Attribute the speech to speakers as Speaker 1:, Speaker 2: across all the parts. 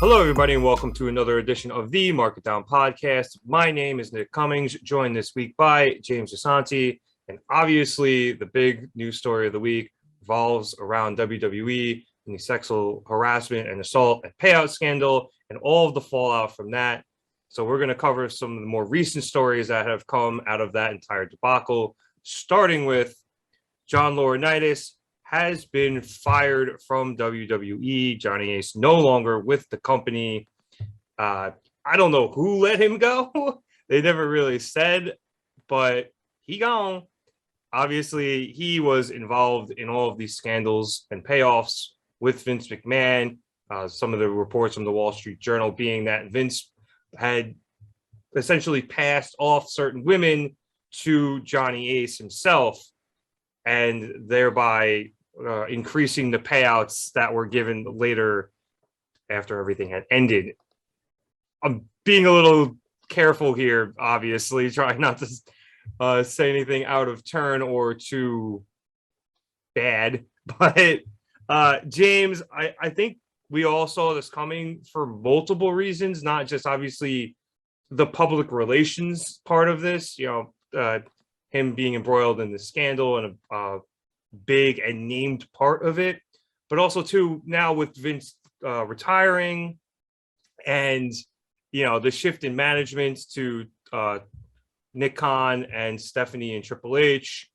Speaker 1: Hello, everybody, and welcome to another edition of the Market Down Podcast. My name is Nick Cummings, joined this week by James Gisante. And obviously, the big news story of the week revolves around WWE and the sexual harassment and assault and payout scandal and all of the fallout from that. So we're going to cover some of the more recent stories that have come out of that entire debacle, starting with John Laurinitis has been fired from WWE. Johnny Ace no longer with the company. I don't know who let him go. They never really said, but he gone. Obviously, he was involved in all of these scandals and payoffs with Vince McMahon. Some of the reports from the Wall Street Journal being that Vince had essentially passed off certain women to Johnny Ace himself, and thereby increasing the payouts that were given later after everything had ended. I'm being a little careful here, obviously, trying not to say anything out of turn or too bad. But James, I think we all saw this coming for multiple reasons, not just obviously the public relations part of this, him being embroiled in the scandal and a big and named part of it, but also too now with Vince retiring and the shift in management to Nick Khan and Stephanie and Triple H.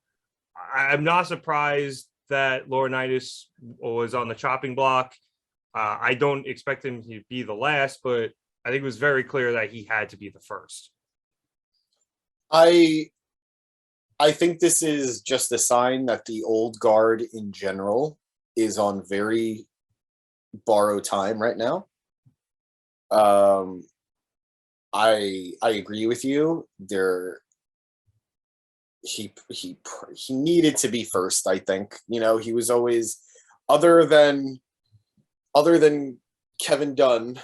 Speaker 1: I'm not surprised that Laurinaitis was on the chopping block. I don't expect him to be the last, but I think it was very clear that he had to be the first.
Speaker 2: I think this is just a sign that the old guard in general is on very borrowed time right now. I agree with you. He needed to be first. I think he was always other than Kevin Dunn.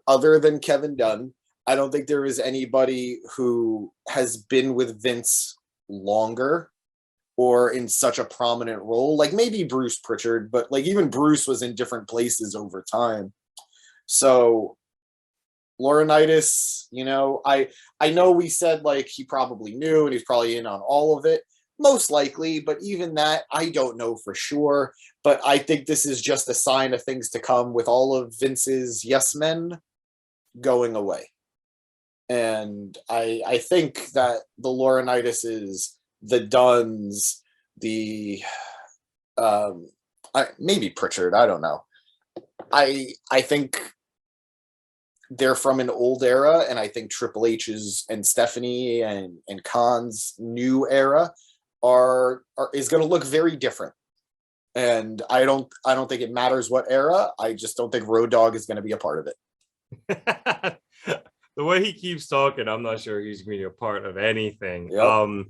Speaker 2: Other than Kevin Dunn, I don't think there is anybody who has been with Vince longer or in such a prominent role. Like maybe Bruce Pritchard, but like even Bruce was in different places over time. So Laurinaitis, I know we said like he probably knew and he's probably in on all of it, most likely, but even that, I don't know for sure. But I think this is just a sign of things to come with all of Vince's yes men going away. And I think that the Laurinitis is the Dunns, maybe Pritchard, I don't know. I think they're from an old era, and I think Triple H's and Stephanie and Khan's new era is going to look very different. And I don't think it matters what era. I just don't think Road Dogg is going to be a part of
Speaker 1: it. The way he keeps talking, I'm not sure he's going to be a part of anything.
Speaker 2: Yep.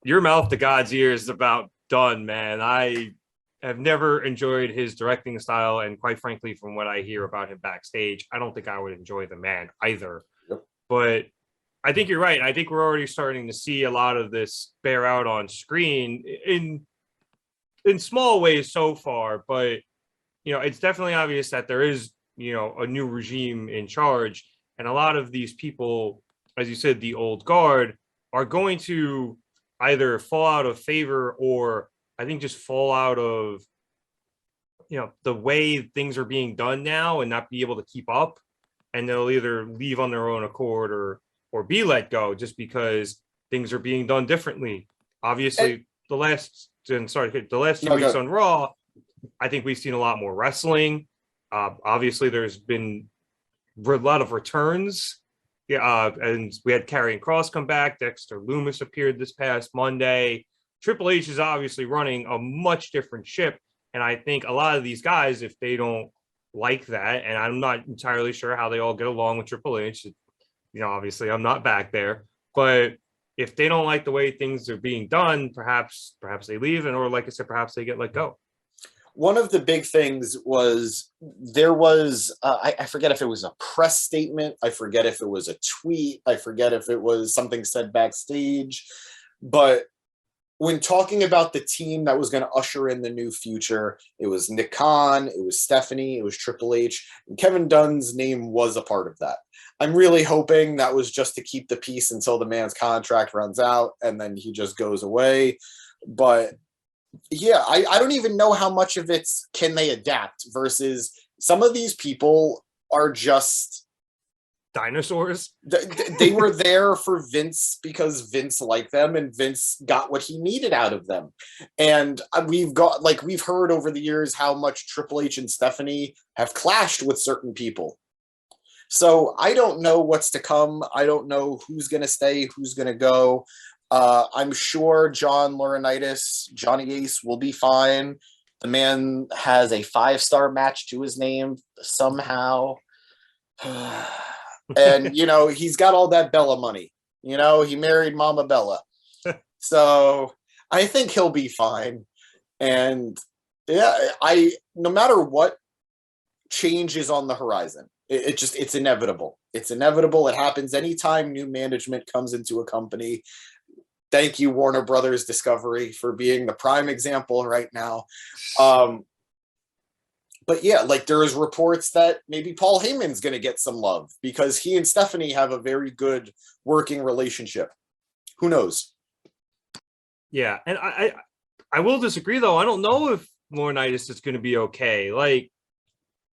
Speaker 1: Your mouth to God's ears about Dunn, man. I have never enjoyed his directing style, and quite frankly, from what I hear about him backstage, I don't think I would enjoy the man either.
Speaker 2: Yep.
Speaker 1: But I think you're right. I think we're already starting to see a lot of this bear out on screen in small ways so far, but it's definitely obvious that there is a new regime in charge. And a lot of these people, as you said, the old guard, are going to either fall out of favor or I think just fall out of, the way things are being done now and not be able to keep up. And they'll either leave on their own accord or be let go just because things are being done differently. Obviously, the last 2 weeks on Raw, I think we've seen a lot more wrestling. Obviously, there's been a lot of returns. And we had Karrion Kross come back. Dexter Lumis appeared this past Monday. Triple H is obviously running a much different ship. And I think a lot of these guys, if they don't like that, and I'm not entirely sure how they all get along with Triple H, obviously I'm not back there, but if they don't like the way things are being done, perhaps they leave, or like I said, perhaps they get let go.
Speaker 2: One of the big things was there was, I forget if it was a press statement. I forget if it was a tweet. I forget if it was something said backstage. But when talking about the team that was going to usher in the new future, it was Nick Khan, it was Stephanie, it was Triple H, and Kevin Dunn's name was a part of that. I'm really hoping that was just to keep the peace until the man's contract runs out and then he just goes away. But yeah, I don't even know how much of it's can they adapt versus some of these people are just
Speaker 1: dinosaurs.
Speaker 2: They were there for Vince because Vince liked them and Vince got what he needed out of them. And we've heard over the years how much Triple H and Stephanie have clashed with certain people. So I don't know what's to come. I don't know who's going to stay, who's going to go. I'm sure John Laurinitis, Johnny Ace will be fine. The man has a 5-star match to his name somehow. And, he's got all that Bella money. He married Mama Bella. So I think he'll be fine. And yeah, no matter what change is on the horizon, it's inevitable. It's inevitable. It happens anytime new management comes into a company. Thank you, Warner Brothers Discovery, for being the prime example right now. But yeah, there is reports that maybe Paul Heyman's going to get some love because he and Stephanie have a very good working relationship. Who knows?
Speaker 1: Yeah, and I will disagree though. I don't know if Laurinitis is going to be okay.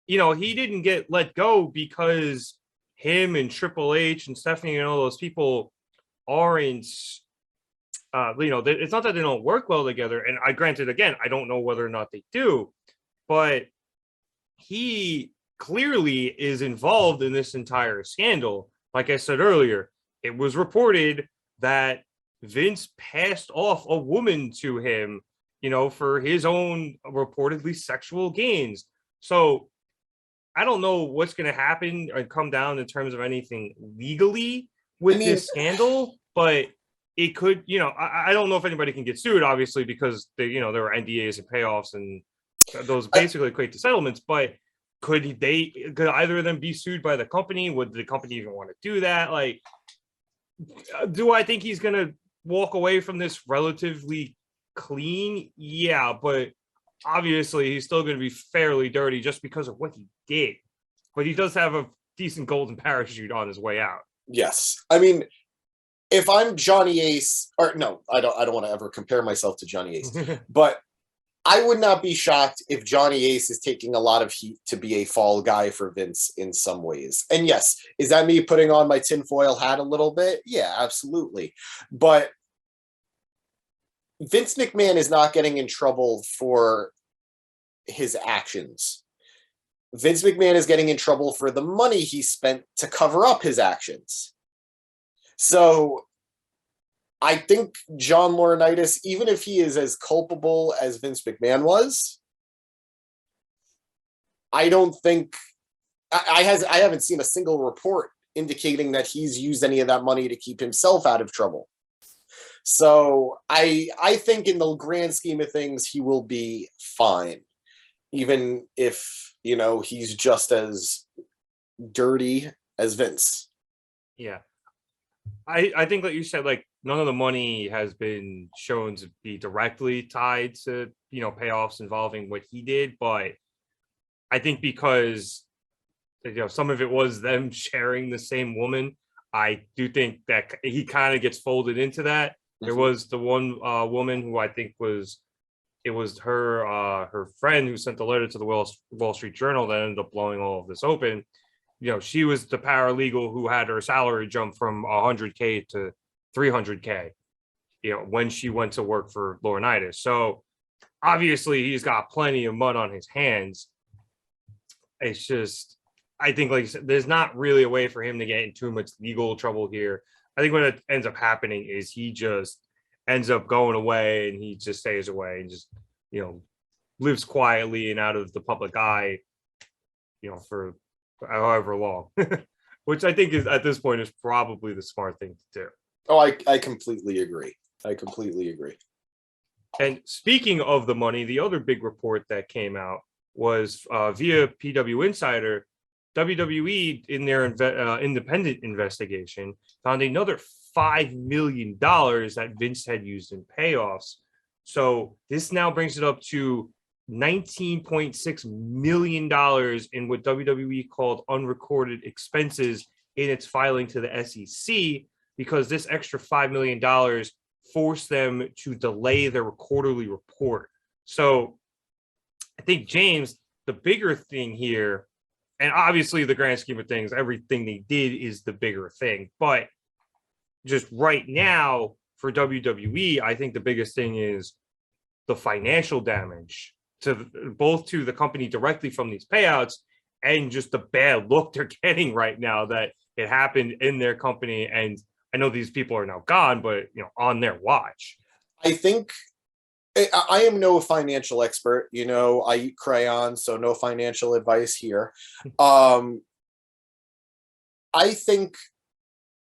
Speaker 1: He didn't get let go because him and Triple H and Stephanie and all those people aren't. It's not that they don't work well together. And granted, again, I don't know whether or not they do, but he clearly is involved in this entire scandal. Like I said earlier, it was reported that Vince passed off a woman to him, for his own reportedly sexual gains. So I don't know what's going to happen or come down in terms of anything legally with this scandal, but it could, I don't know if anybody can get sued, obviously, because there are NDAs and payoffs and those basically equate to settlements, but could either of them be sued by the company? Would the company even want to do that? Do I think he's going to walk away from this relatively clean? Yeah, but obviously he's still going to be fairly dirty just because of what he did. But he does have a decent golden parachute on his way out.
Speaker 2: Yes. If I'm Johnny Ace, or no, I don't want to ever compare myself to Johnny Ace, but I would not be shocked if Johnny Ace is taking a lot of heat to be a fall guy for Vince in some ways. And yes, is that me putting on my tinfoil hat a little bit? Yeah, absolutely. But Vince McMahon is not getting in trouble for his actions. Vince McMahon is getting in trouble for the money he spent to cover up his actions. So I think John Laurinitis, even if he is as culpable as Vince McMahon was, I don't think I haven't seen a single report indicating that he's used any of that money to keep himself out of trouble. So I think in the grand scheme of things, he will be fine, even if, he's just as dirty as Vince.
Speaker 1: Yeah. I think that you said, none of the money has been shown to be directly tied to, payoffs involving what he did. But I think because, some of it was them sharing the same woman, I do think that he kind of gets folded into that. Mm-hmm. There was the one woman who I think it was her friend who sent the letter to the Wall Street Journal that ended up blowing all of this open. She was the paralegal who had her salary jump from $100K to $300K, when she went to work for Laurinitis. So obviously he's got plenty of mud on his hands. It's just, I think, like you said, there's not really a way for him to get in too much legal trouble here. I think what ends up happening is he just ends up going away and he just stays away and just, lives quietly and out of the public eye, for however long, which I think is at this point is probably the smart thing to do.
Speaker 2: Oh, I completely agree.
Speaker 1: And speaking of the money, the other big report that came out was via PW Insider. WWE, in their independent investigation, found another $5 million that Vince had used in payoffs. So this now brings it up to $19.6 million in what WWE called unrecorded expenses in its filing to the SEC, because this extra $5 million forced them to delay their quarterly report. So I think, James, the bigger thing here, and obviously the grand scheme of things, everything they did is the bigger thing, but just right now for WWE, I think the biggest thing is the financial damage to both to the company directly from these payouts and just the bad look they're getting right now that it happened in their company. And I know these people are now gone, but on their watch.
Speaker 2: I think I am no financial expert. I eat crayons, so no financial advice here. I think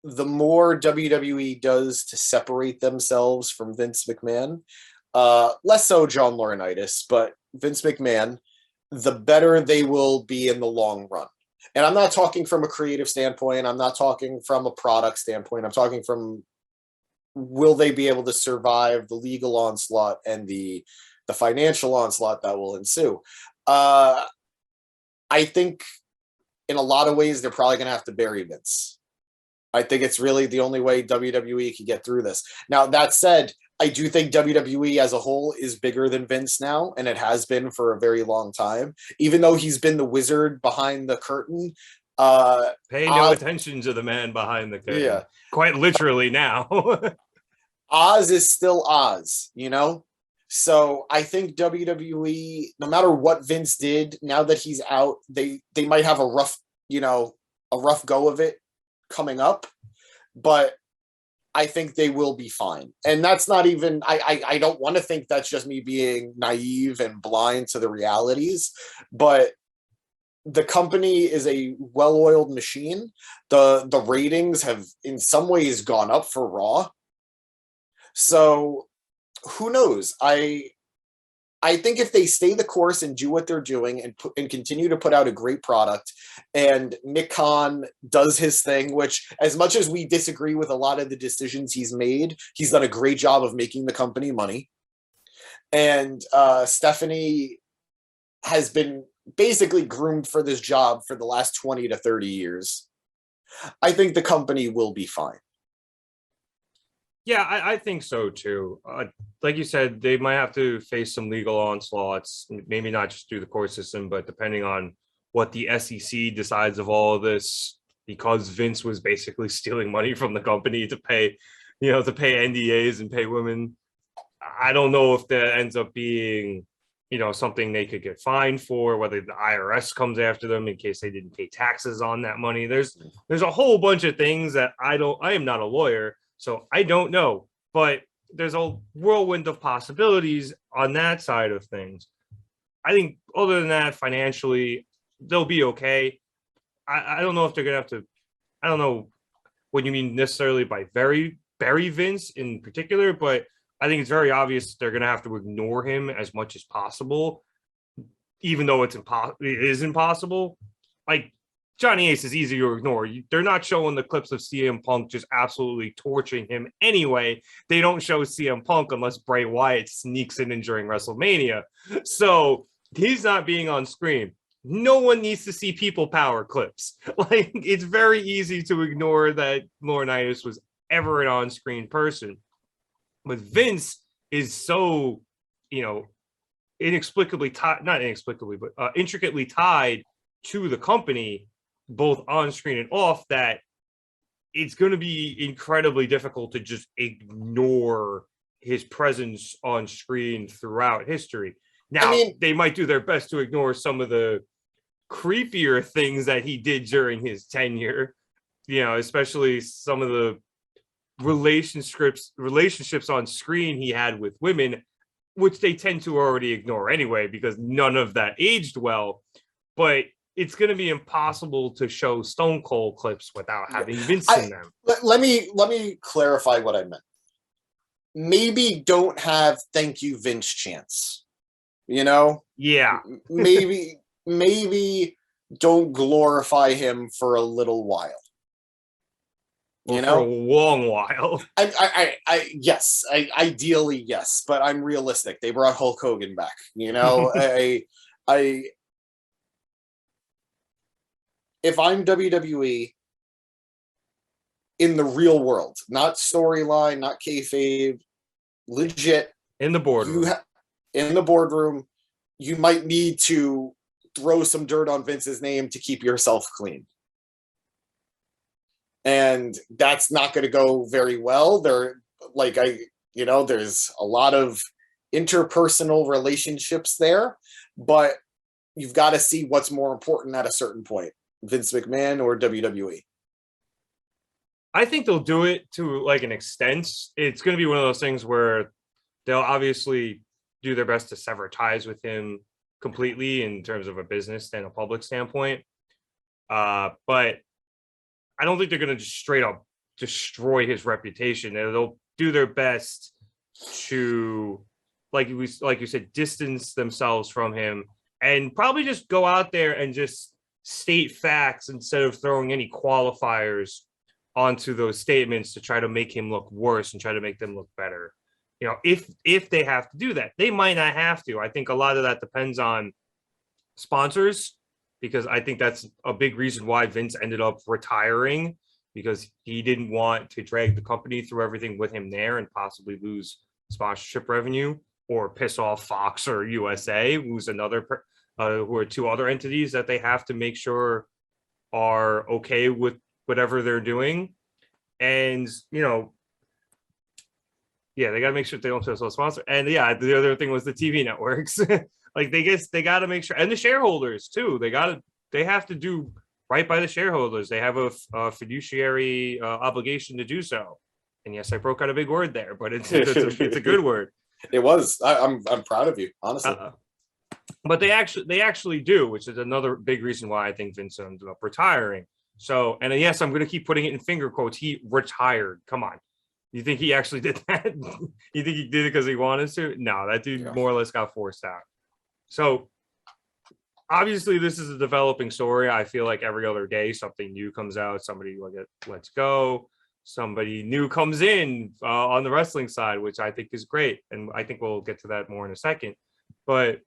Speaker 2: the more WWE does to separate themselves from Vince McMahon, less so John Laurinitis, but Vince McMahon, the better they will be in the long run. And I'm not talking from a creative standpoint. I'm not talking from a product standpoint. I'm talking from, will they be able to survive the legal onslaught and the financial onslaught that will ensue? I think in a lot of ways, they're probably going to have to bury Vince. I think it's really the only way WWE can get through this. Now, that said, I do think WWE as a whole is bigger than Vince now, and it has been for a very long time. Even though he's been the wizard behind the curtain.
Speaker 1: Pay no attention to the man behind the curtain.
Speaker 2: Yeah.
Speaker 1: Quite literally now.
Speaker 2: Oz is still Oz, So I think WWE, no matter what Vince did, now that he's out, they might have a rough go of it coming up, but I think they will be fine. And that's not even, I don't want to think that's just me being naive and blind to the realities, but the company is a well-oiled machine. The ratings have in some ways gone up for Raw. So who knows? I think if they stay the course and do what they're doing and continue to put out a great product, and Nick Khan does his thing, which as much as we disagree with a lot of the decisions he's made, he's done a great job of making the company money. And Stephanie has been basically groomed for this job for the last 20 to 30 years. I think the company will be fine.
Speaker 1: Yeah, I think so too. Like you said, they might have to face some legal onslaughts, maybe not just through the court system, but depending on what the SEC decides of all of this, because Vince was basically stealing money from the company to pay NDAs and pay women. I don't know if that ends up being, something they could get fined for, whether the IRS comes after them in case they didn't pay taxes on that money. There's a whole bunch of things that I am not a lawyer, so I don't know, but there's a whirlwind of possibilities on that side of things. I think other than that, financially, they'll be okay. I don't know if they're going to have to, I don't know what you mean necessarily by bury Vince in particular, but I think it's very obvious they're going to have to ignore him as much as possible, even though it is impossible. Like, Johnny Ace is easy to ignore. They're not showing the clips of CM Punk just absolutely torching him anyway. They don't show CM Punk unless Bray Wyatt sneaks in during WrestleMania. So he's not being on screen. No one needs to see people power clips. Like, it's very easy to ignore that Laurinitis was ever an on-screen person. But Vince is so, intricately tied to the company, both on screen and off, that it's going to be incredibly difficult to just ignore his presence on screen throughout history. Now, they might do their best to ignore some of the creepier things that he did during his tenure, especially some of the relationships on screen he had with women, which they tend to already ignore anyway, because none of that aged well. But it's going to be impossible to show Stone Cold clips without having Vince in them.
Speaker 2: Let me clarify what I meant. Maybe don't have "Thank You, Vince" chants.
Speaker 1: Yeah.
Speaker 2: maybe don't glorify him for a little while.
Speaker 1: Or for a long while.
Speaker 2: Ideally, yes, but I'm realistic. They brought Hulk Hogan back. If I'm WWE in the real world, not storyline, not kayfabe, legit
Speaker 1: in the boardroom,
Speaker 2: you might need to throw some dirt on Vince's name to keep yourself clean. And that's not going to go very well. There's a lot of interpersonal relationships there, but you've got to see what's more important at a certain point, Vince McMahon or WWE.
Speaker 1: I think they'll do it to like an extent. It's going to be one of those things where they'll obviously do their best to sever ties with him completely in terms of a business and a public standpoint. But I don't think they're going to just straight up destroy his reputation. They'll do their best to, like you said, distance themselves from him and probably just go out there and just state facts instead of throwing any qualifiers onto those statements to try to make him look worse and try to make them look better. If they have to do that, they might not have to. I think a lot of that depends on sponsors, because I think that's a big reason why Vince ended up retiring, because he didn't want to drag the company through everything with him there and possibly lose sponsorship revenue or piss off Fox or USA, who's another, who are two other entities that they have to make sure are okay with whatever they're doing. And, they got to make sure they don't piss off sponsor. And the other thing was the TV networks. Like they got to make sure, and the shareholders too. They have to do right by the shareholders. They have a fiduciary obligation to do so. And yes, I broke out a big word there, but it's a good word.
Speaker 2: It was. I'm proud of you, honestly.
Speaker 1: But they actually do, which is another big reason why I think Vince ended up retiring. So, and yes, I'm going to keep putting it in finger quotes. He retired. Come on. You think he actually did that? You think he did it because he wanted to? No, that dude more or less got forced out. So obviously this is a developing story. I feel like every other day something new comes out, somebody lets go, somebody new comes in on the wrestling side, which I think is great. And I think we'll get to that more in a second. But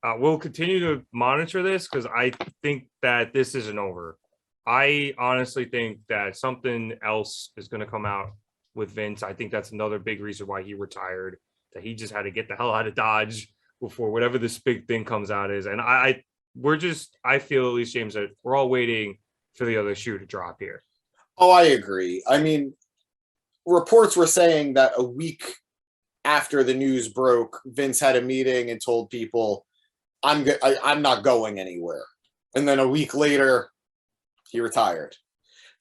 Speaker 1: we'll continue to monitor this because I think that this isn't over. I honestly think that something else is going to come out with Vince. I think that's another big reason why he retired, that he just had to get the hell out of Dodge before whatever this big thing comes out is. And I feel, at least, James, that we're all waiting for the other shoe to drop here.
Speaker 2: Oh, I agree. I mean, reports were saying that a week after the news broke, Vince had a meeting and told people, I'm not going anywhere. And then a week later, he retired.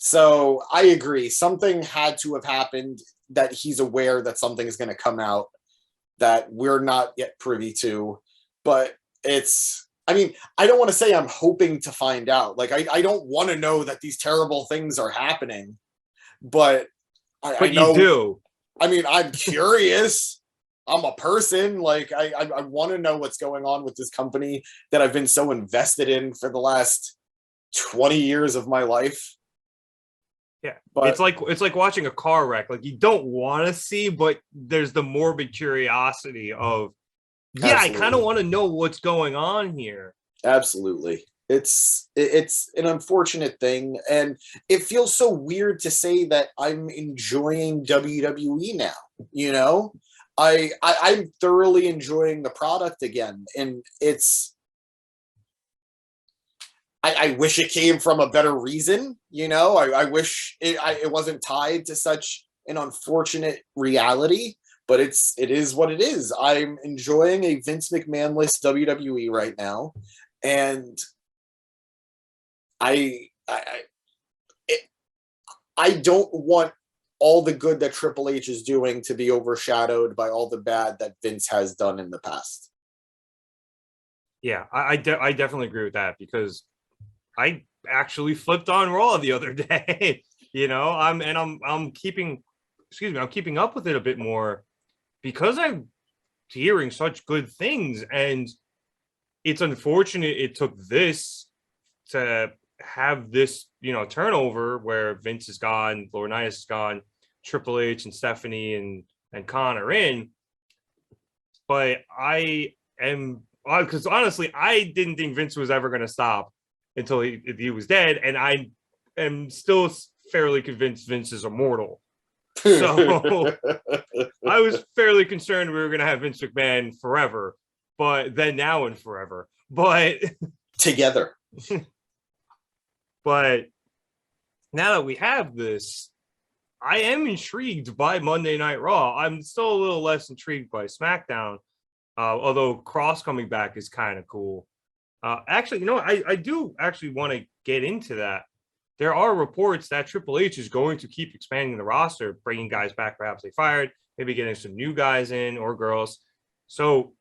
Speaker 2: So I agree. Something had to have happened that he's aware that something is going to come out that we're not yet privy to. But I don't want to say I'm hoping to find out. Like, I don't want to know that these terrible things are happening. But I know. You do. I mean, I'm curious. I'm a person. Like, I want to know what's going on with this company that I've been so invested in for the last 20 years of my life.
Speaker 1: Yeah, but it's like watching a car wreck. Like, you don't want to see, but there's the morbid curiosity of, I kind of want to know what's going on here.
Speaker 2: Absolutely. It's an unfortunate thing, and it feels so weird to say that I'm enjoying WWE now. I'm thoroughly enjoying the product again, and I wish it came from a better reason. I wish it wasn't tied to such an unfortunate reality, but it is what it is. I'm enjoying a Vince McMahon-less WWE right now, and I don't want all the good that Triple H is doing to be overshadowed by all the bad that Vince has done in the past.
Speaker 1: Yeah, I definitely agree with that, because I actually flipped on Raw the other day. I'm keeping up with it a bit more because I'm hearing such good things, and it's unfortunate it took this to have this, turnover where Vince is gone, Laurinitis is gone, Triple H and Stephanie and Khan are in. But I am, because honestly, I didn't think Vince was ever going to stop until he was dead, and I am still fairly convinced Vince is immortal. So I was fairly concerned we were going to have Vince McMahon forever, but then now and forever. But
Speaker 2: together.
Speaker 1: But now that we have this, I am intrigued by Monday Night Raw. I'm still a little less intrigued by SmackDown, although Cross coming back is kind of cool. Actually, I do actually want to get into that. There are reports that Triple H is going to keep expanding the roster, bringing guys back perhaps they fired, maybe getting some new guys in or girls. So,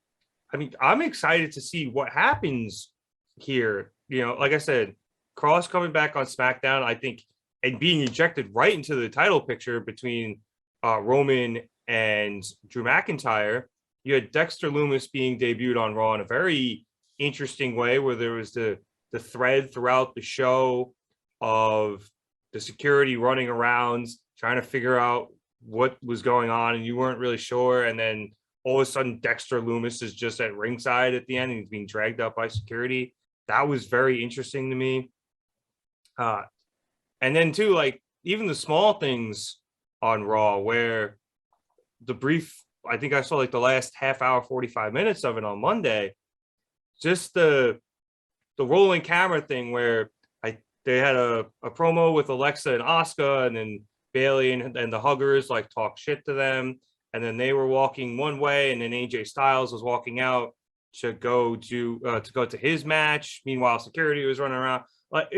Speaker 1: I mean, I'm excited to see what happens here. Like I said, Cross coming back on SmackDown, I think, and being ejected right into the title picture between Roman and Drew McIntyre. You had Dexter Lumis being debuted on Raw in a very interesting way, where there was the thread throughout the show of the security running around trying to figure out what was going on, and you weren't really sure. And then all of a sudden, Dexter Lumis is just at ringside at the end, and he's being dragged up by security. That was very interesting to me. And then too, like even the small things on Raw, where the brief, I think I saw like the last half hour, 45 minutes of it on Monday, just the rolling camera thing where they had a promo with Alexa and Asuka, and then Bailey and the Huggers like talk shit to them, and then they were walking one way, and then AJ Styles was walking out to go to his match. Meanwhile, security was running around. Like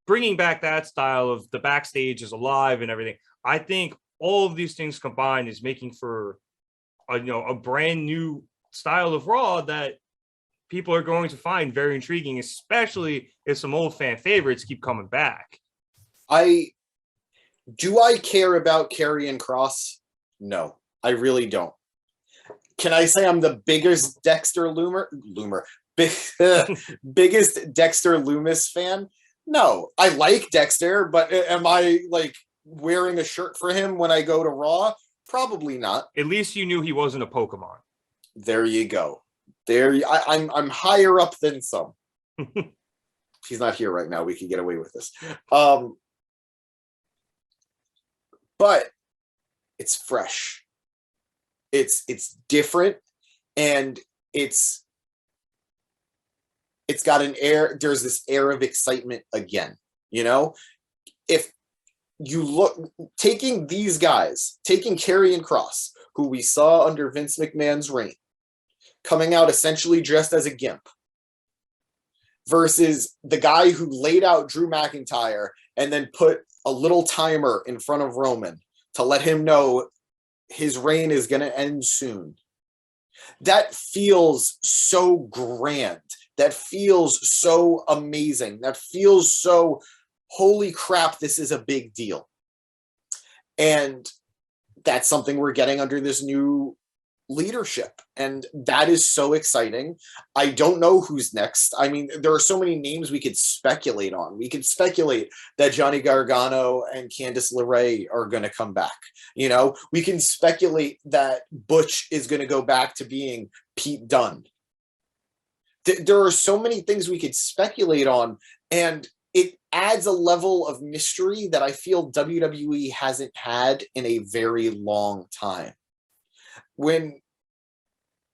Speaker 1: bringing back that style of the backstage is alive and everything. I think all of these things combined is making for a brand new style of Raw that people are going to find very intriguing, especially if some old fan favorites keep coming back.
Speaker 2: Do I care about Karrion Kross? No, I really don't. Can I say I'm the biggest biggest Dexter Lumis fan? No, I like Dexter, but am I like wearing a shirt for him when I go to Raw? Probably not.
Speaker 1: At least you knew he wasn't a Pokemon.
Speaker 2: There you go. I'm higher up than some. He's not here right now. We could get away with this. But it's fresh. It's different, and it's got an air. There's this air of excitement again. If you look, taking these guys, taking Karrion Kross, who we saw under Vince McMahon's reign, coming out essentially dressed as a gimp, versus the guy who laid out Drew McIntyre and then put a little timer in front of Roman to let him know his reign is going to end soon. That feels so grand. That feels so amazing. That feels so, holy crap, this is a big deal. And that's something we're getting under this new leadership, and that is so exciting. I don't know who's next. I mean, there are so many names we could speculate on. We could speculate that Johnny Gargano and Candice LeRae are going to come back. We can speculate that Butch is going to go back to being Pete Dunne. There are so many things we could speculate on, and it adds a level of mystery that I feel WWE hasn't had in a very long time. When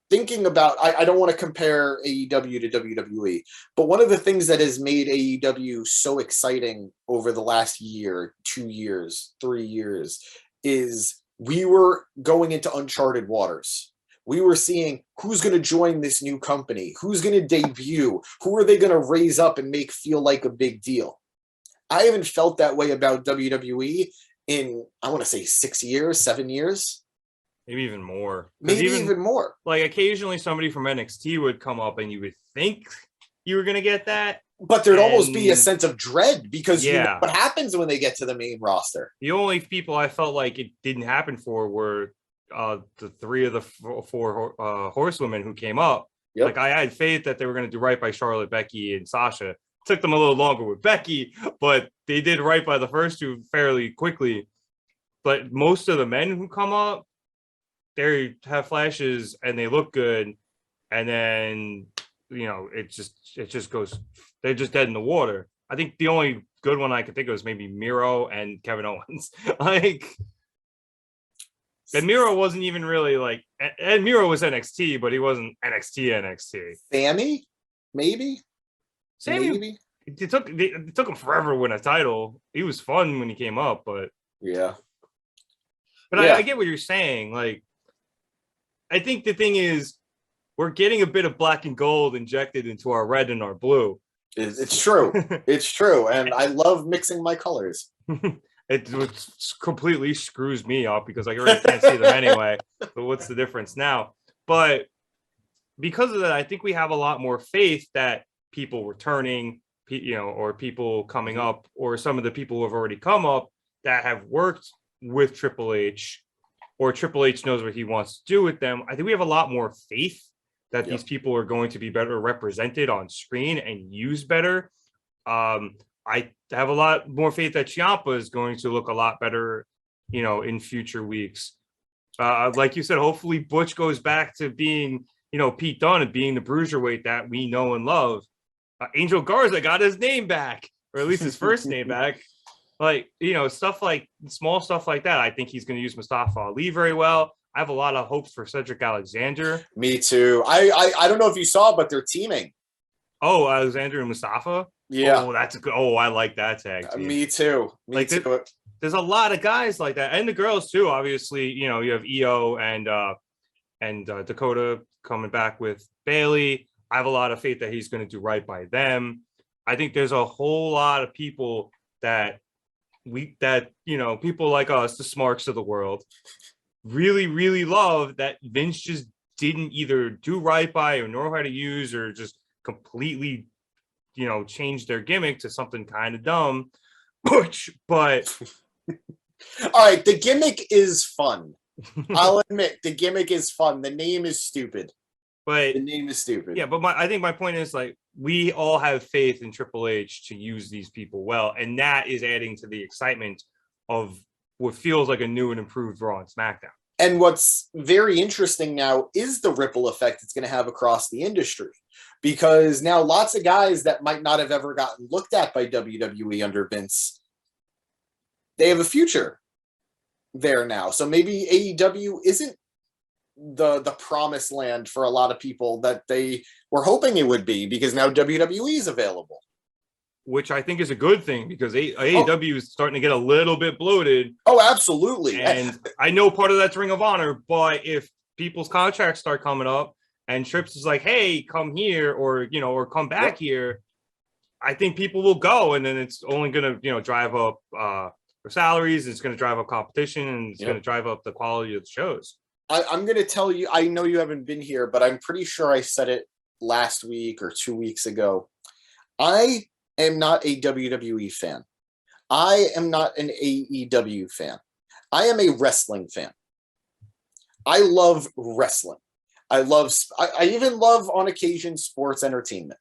Speaker 2: thinking about, I don't want to compare AEW to WWE, but one of the things that has made AEW so exciting over the last year, 2 years, 3 years, is we were going into uncharted waters. We were seeing who's going to join this new company, who's going to debut, who are they going to raise up and make feel like a big deal. I haven't felt that way about WWE in, I want to say 6 years, 7 years.
Speaker 1: Maybe even more.
Speaker 2: Maybe even more.
Speaker 1: Like occasionally somebody from NXT would come up and you would think you were going to get that.
Speaker 2: But there'd almost be a sense of dread because
Speaker 1: yeah,
Speaker 2: you know what happens when they get to the main roster.
Speaker 1: The only people I felt like it didn't happen for were the three of the four horsewomen who came up.
Speaker 2: Yep.
Speaker 1: Like I had faith that they were going to do right by Charlotte, Becky, and Sasha. took them a little longer with Becky, but they did right by the first two fairly quickly. But most of the men who come up, they have flashes and they look good, and then it just goes. They're just dead in the water. I think the only good one I could think of is maybe Miro and Kevin Owens. And Miro wasn't even really and Miro was NXT, but he wasn't NXT.
Speaker 2: Sammy, maybe.
Speaker 1: Sammy, it took him forever to win a title. He was fun when he came up, but
Speaker 2: yeah.
Speaker 1: But yeah. I get what you're saying. I think the thing is, we're getting a bit of black and gold injected into our red and our blue.
Speaker 2: It's true. It's true. And I love mixing my colors.
Speaker 1: It completely screws me up because I already can't see them anyway. But what's the difference now? But because of that, I think we have a lot more faith that people returning, or people coming up, or some of the people who have already come up that have worked with Triple H, or Triple H knows what he wants to do with them. I think we have a lot more faith that these people are going to be better represented on screen and used better. I have a lot more faith that Ciampa is going to look a lot better, in future weeks. Like you said, hopefully Butch goes back to being, Pete Dunne and being the bruiserweight that we know and love. Angel Garza got his name back, or at least his first name back. Stuff small stuff like that. I think he's going to use Mustafa Ali very well. I have a lot of hopes for Cedric Alexander.
Speaker 2: Me too. I don't know if you saw, but they're teaming.
Speaker 1: Oh, Alexander and Mustafa?
Speaker 2: Yeah.
Speaker 1: Oh, that's good. Oh, I like that tag team.
Speaker 2: Me too. Me too.
Speaker 1: There's a lot of guys like that. And the girls too. Obviously, you have Io and Dakota coming back with Bailey. I have a lot of faith that he's going to do right by them. I think there's a whole lot of people that people like us, the Smarks of the world, really, really love that Vince just didn't either do right by or know how to use, or just completely, change their gimmick to something kind of dumb. But
Speaker 2: all right, the gimmick is fun. I'll admit the gimmick is fun. The name is stupid.
Speaker 1: But
Speaker 2: the name is stupid.
Speaker 1: Yeah, but I think my point is, we all have faith in Triple H to use these people well, and that is adding to the excitement of what feels like a new and improved Raw and SmackDown.
Speaker 2: And what's very interesting now is the ripple effect it's going to have across the industry, because now lots of guys that might not have ever gotten looked at by WWE under Vince, they have a future there now. So maybe AEW isn't the promised land for a lot of people that they were hoping it would be, because now WWE is available.
Speaker 1: Which I think is a good thing, because AEW is starting to get a little bit bloated.
Speaker 2: Oh, absolutely.
Speaker 1: And I know part of that's Ring of Honor, but if people's contracts start coming up and Trips is like, hey, come here, or come back here, I think people will go, and then it's only going to, drive up their salaries, it's going to drive up competition, and it's going to drive up the quality of the shows.
Speaker 2: I'm going to tell you, I know you haven't been here, but I'm pretty sure I said it last week or 2 weeks ago. I am not a WWE fan. I am not an AEW fan. I am a wrestling fan. I love wrestling. I even love, on occasion, sports entertainment.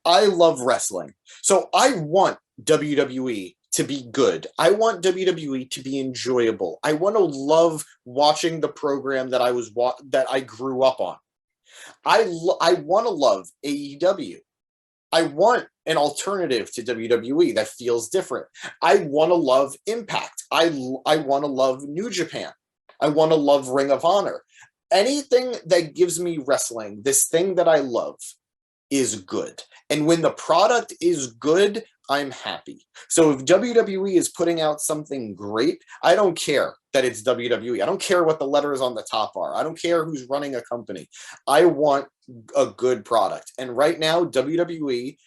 Speaker 2: I love wrestling. So I want WWE to be good. I want WWE to be enjoyable. I want to love watching the program that I grew up on. I want to love AEW. I want an alternative to WWE that feels different. I want to love Impact. I want to love New Japan. I want to love Ring of Honor. Anything that gives me wrestling, this thing that I love, is good. And when the product is good, I'm happy. So if WWE is putting out something great, I don't care that it's WWE. I don't care what the letters on the top are. I don't care who's running a company. I want a good product. And right now, WWE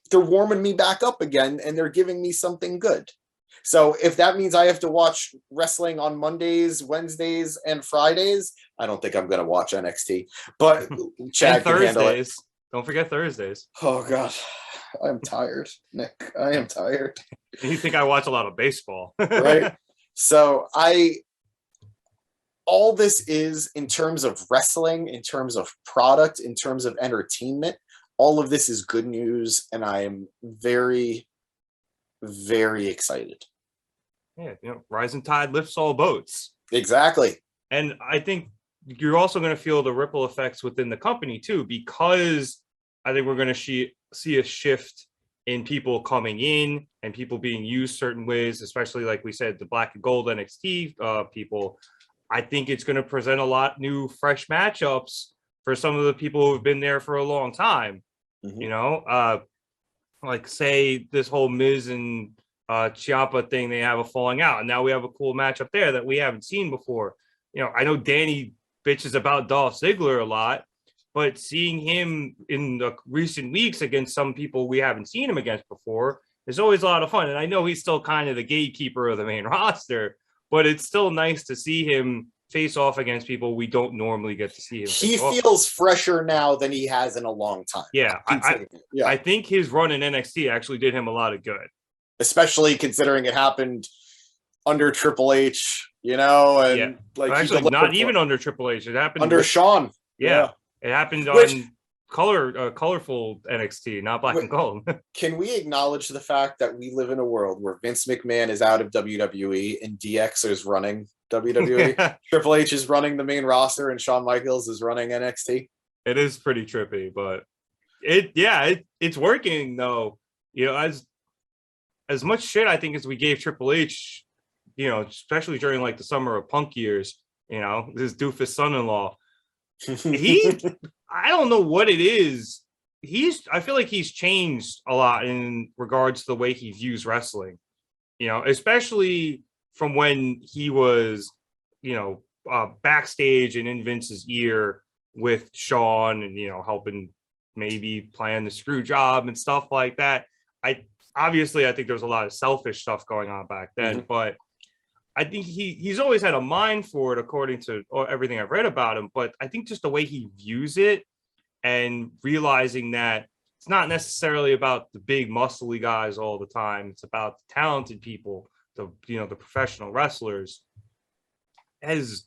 Speaker 2: they're warming me back up again, and they're giving me something good. So if that means I have to watch wrestling on Mondays, Wednesdays, and Fridays, I don't think I'm going to watch NXT. But Chad can handle it.
Speaker 1: Don't forget Thursdays.
Speaker 2: Oh, God. I'm tired, Nick. I am tired.
Speaker 1: You think I watch a lot of baseball.
Speaker 2: Right? So all this is, in terms of wrestling, in terms of product, in terms of entertainment, all of this is good news, and I am very, very excited.
Speaker 1: Yeah, rising tide lifts all boats.
Speaker 2: Exactly.
Speaker 1: And I think you're also going to feel the ripple effects within the company too, because I think we're going to see a shift in people coming in and people being used certain ways, especially like we said, the black and gold NXT people. I think it's going to present a lot new, fresh matchups for some of the people who have been there for a long time. Like say this whole Miz and Ciampa thing, they have a falling out, and now we have a cool matchup there that we haven't seen before. I know Danny bitches about Dolph Ziggler a lot, but seeing him in the recent weeks against some people we haven't seen him against before is always a lot of fun. And I know he's still kind of the gatekeeper of the main roster, but it's still nice to see him face off against people we don't normally get to see him.
Speaker 2: He feels fresher now than he has in a long time.
Speaker 1: Yeah, I think his run in NXT actually did him a lot of good.
Speaker 2: Especially considering it happened under Triple H, and
Speaker 1: like actually not even under Triple H. It happened
Speaker 2: under Shawn.
Speaker 1: Yeah. It happened on colorful NXT, not black and gold.
Speaker 2: Can we acknowledge the fact that we live in a world where Vince McMahon is out of WWE and DX is running WWE? Triple H is running the main roster and Shawn Michaels is running NXT.
Speaker 1: It is pretty trippy, but it's working though. As much shit I think as we gave Triple H, especially during like the summer of Punk years, this doofus son-in-law. I don't know what it is. I feel like he's changed a lot in regards to the way he views wrestling, especially from when he was, backstage and in Vince's ear with Shawn and, helping maybe plan the screw job and stuff like that. I think there was a lot of selfish stuff going on back then, but I think he's always had a mind for it, according to everything I've read about him. But I think just the way he views it and realizing that it's not necessarily about the big muscly guys all the time. It's about the talented people, the professional wrestlers, has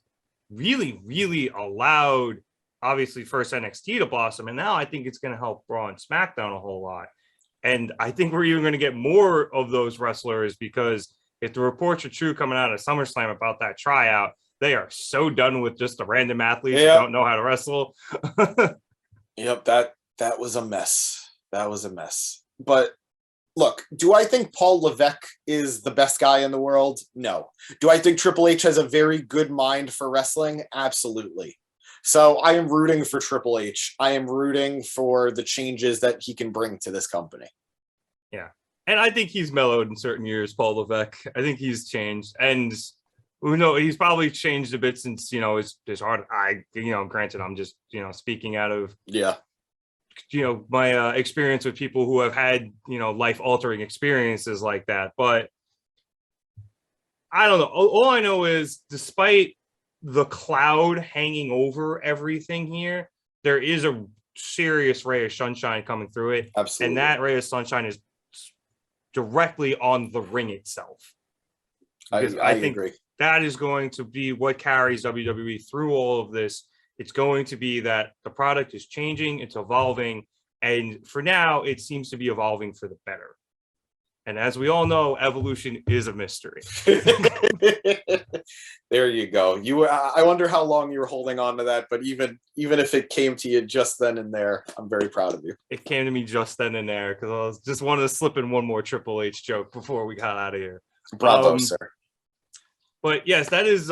Speaker 1: really, really allowed, obviously, first NXT to blossom. And now I think it's going to help Raw and SmackDown a whole lot. And I think we're even going to get more of those wrestlers, because if the reports are true coming out of SummerSlam about that tryout, they are so done with just the random athletes who don't know how to wrestle.
Speaker 2: Yep, that was a mess. That was a mess. But look, do I think Paul Levesque is the best guy in the world? No. Do I think Triple H has a very good mind for wrestling? Absolutely. So I am rooting for Triple H. I am rooting for the changes that he can bring to this company.
Speaker 1: Yeah. And I think he's mellowed in certain years, Paul Levesque. I think he's changed. And he's probably changed a bit since, his heart. Granted, I'm just, speaking out of, my experience with people who have had, life-altering experiences like that. But I don't know. All I know is, despite the cloud hanging over everything here, there is a serious ray of sunshine coming through it.
Speaker 2: Absolutely.
Speaker 1: And that ray of sunshine is directly on the ring itself.
Speaker 2: I think agree.
Speaker 1: That is going to be what carries WWE through all of this. It's going to be that the product is changing, it's evolving, and for now, it seems to be evolving for the better. And as we all know, evolution is a mystery.
Speaker 2: There you go. I wonder how long you were holding on to that, but even if it came to you just then and there, I'm very proud of you.
Speaker 1: It came to me just then and there, because I was just wanted to slip in one more Triple H joke before we got out of here.
Speaker 2: Bravo, sir.
Speaker 1: But yes, that is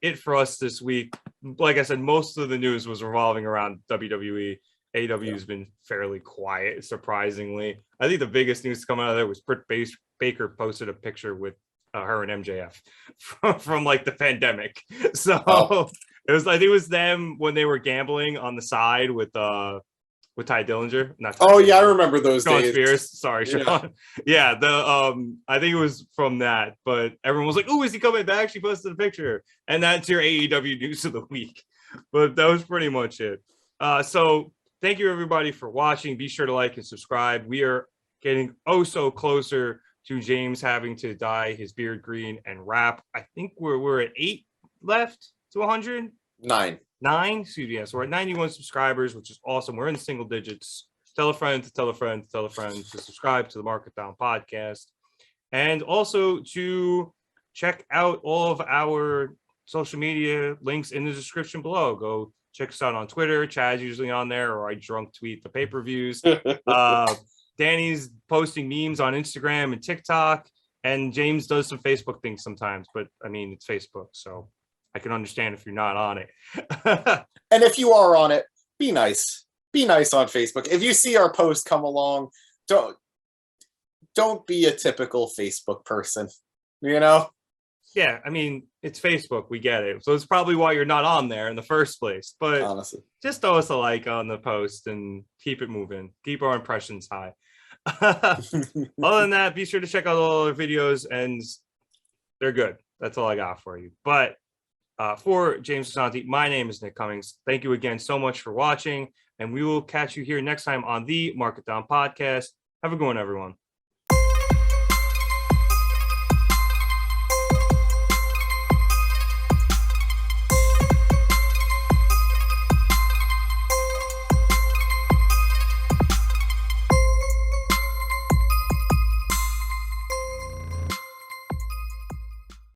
Speaker 1: it for us this week. Like I said, most of the news was revolving around WWE. AEW has been fairly quiet, surprisingly. I think the biggest news coming out of there was Britt Baker posted a picture with her and MJF from like the pandemic. So I think it was them when they were gambling on the side with Ty Dillinger.
Speaker 2: I remember those
Speaker 1: Sean
Speaker 2: days.
Speaker 1: Spears. Sorry, Sean. Yeah, I think it was from that, but everyone was like, "Oh, is he coming back?" She posted a picture, and that's your AEW news of the week. But that was pretty much it. So thank you everybody for watching. Be sure to like and subscribe. We are getting so closer to James having to dye his beard green and wrap. I think we're at 8 left to 100.
Speaker 2: 9.
Speaker 1: So we're at 91 subscribers, which is awesome. We're in the single digits. tell a friend to tell a friend to tell a friend to subscribe to the Market Down podcast, and also to check out all of our social media links in the description below. Go check us out on Twitter. Chad's usually on there, or I drunk tweet the pay-per-views. Danny's posting memes on Instagram and TikTok, and James does some Facebook things sometimes, but I mean, it's Facebook, so I can understand if you're not on it.
Speaker 2: And if you are on it, be nice. Be nice on Facebook. If you see our post come along, don't be a typical Facebook person, you know?
Speaker 1: Yeah, I mean, it's Facebook. We get it. So it's probably why you're not on there in the first place. But
Speaker 2: Honestly,
Speaker 1: just throw us a like on the post and keep it moving. Keep our impressions high. Other than that, be sure to check out all our videos, and they're good. That's all I got for you. But for James Gisante, my name is Nick Cummings. Thank you again so much for watching, and we will catch you here next time on the Market Down podcast. Have a good one, everyone.